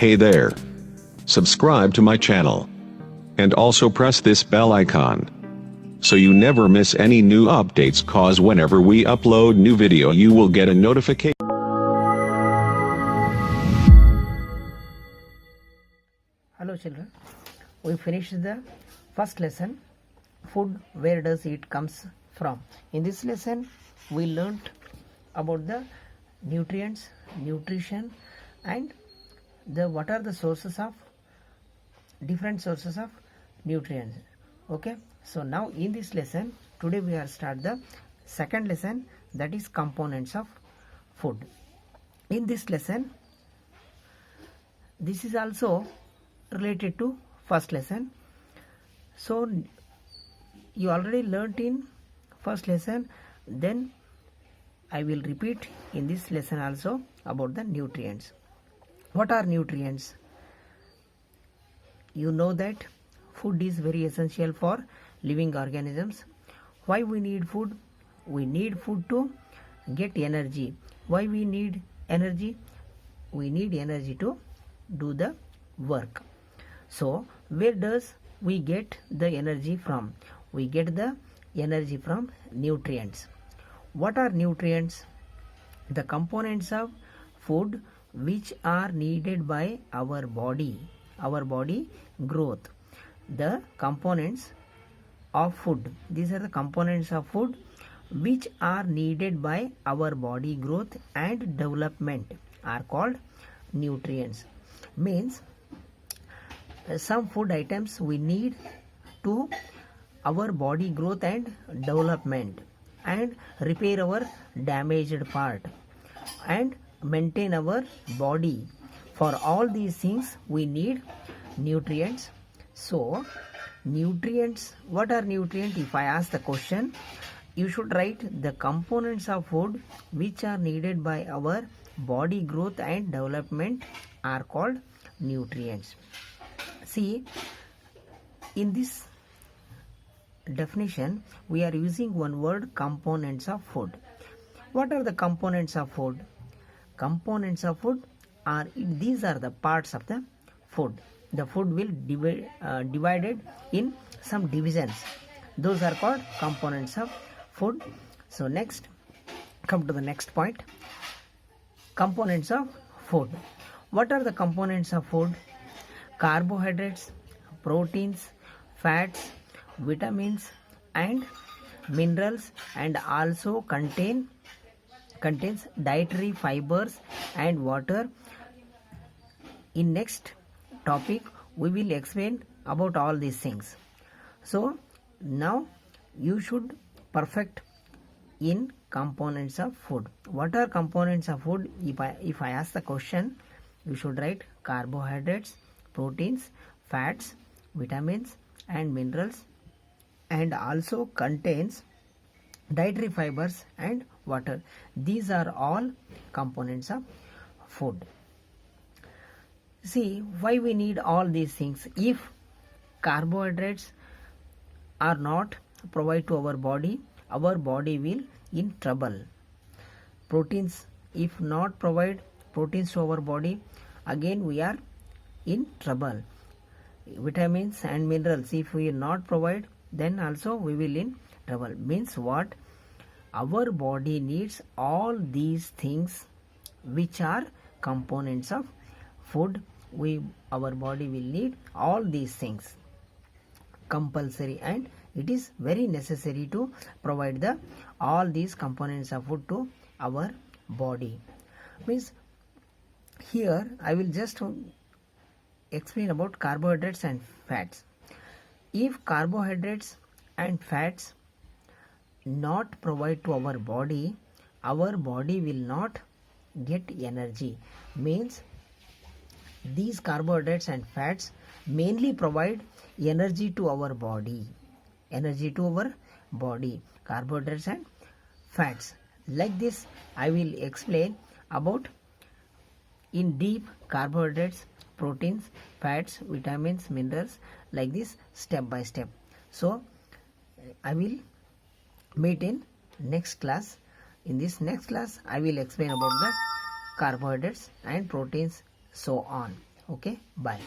Hey there. Subscribe to my channel. And also press this bell icon. So you never miss any new updates, cause whenever we upload new video you will get a notification. Hello children, we finished the first lesson, food, where does it comes from. In this lesson we learnt about the nutrients, nutrition, and what are the sources of different sources of nutrients. Okay, so now in this lesson today we are start the second lesson, that is components of food. In this lesson, this is also related to first lesson. So you already learnt in first lesson, then I will repeat in this lesson also about the nutrients. What are nutrients? You know that food is very essential for living organisms. Why we need food? We need food to get energy. Why we need energy? We need energy to do the work. So where does we get the energy from? We get the energy from nutrients. What are nutrients? The components of food which are needed by our body growth. The components of food, these are the components of food which are needed by our body growth and development are called nutrients. Means some food items we need to our body growth and development and repair our damaged part and maintain our body. For all these things we need nutrients. So nutrients, what are nutrients? If I ask the question, you should write the components of food which are needed by our body growth and development are called nutrients. See, in this definition we are using one word, components of food. What are the components of food? Components of food are, these are the parts of the food. The food will divided in some divisions. Those are called components of food. So next, come to the next point, components of food. What are the components of food? Carbohydrates, proteins, fats, vitamins and minerals, and also contains dietary fibers and water. In next topic we will explain about all these things. So now you should perfect in components of food. What are components of food? If I ask the question, you should write carbohydrates, proteins, fats, vitamins and minerals, and also contains dietary fibers and water. These are all components of food. See, why we need all these things? If carbohydrates are not provided to our body will in trouble. Proteins, if not provide proteins to our body, again we are in trouble. Vitamins and minerals, if we not provide, then also we will in trouble. Means what? Our body needs all these things which are components of food. Our body will need all these things compulsory, and it is very necessary to provide the all these components of food to our body. Means here I will just explain about carbohydrates and fats. If carbohydrates and fats not provide to our body will not get energy. Means these carbohydrates and fats mainly provide energy to our body. Carbohydrates and fats. Like this I will explain about in deep carbohydrates, proteins, fats, vitamins, minerals, like this step by step. So I will meet in next class. In this next class I will explain about the carbohydrates and proteins, so on. Okay, bye.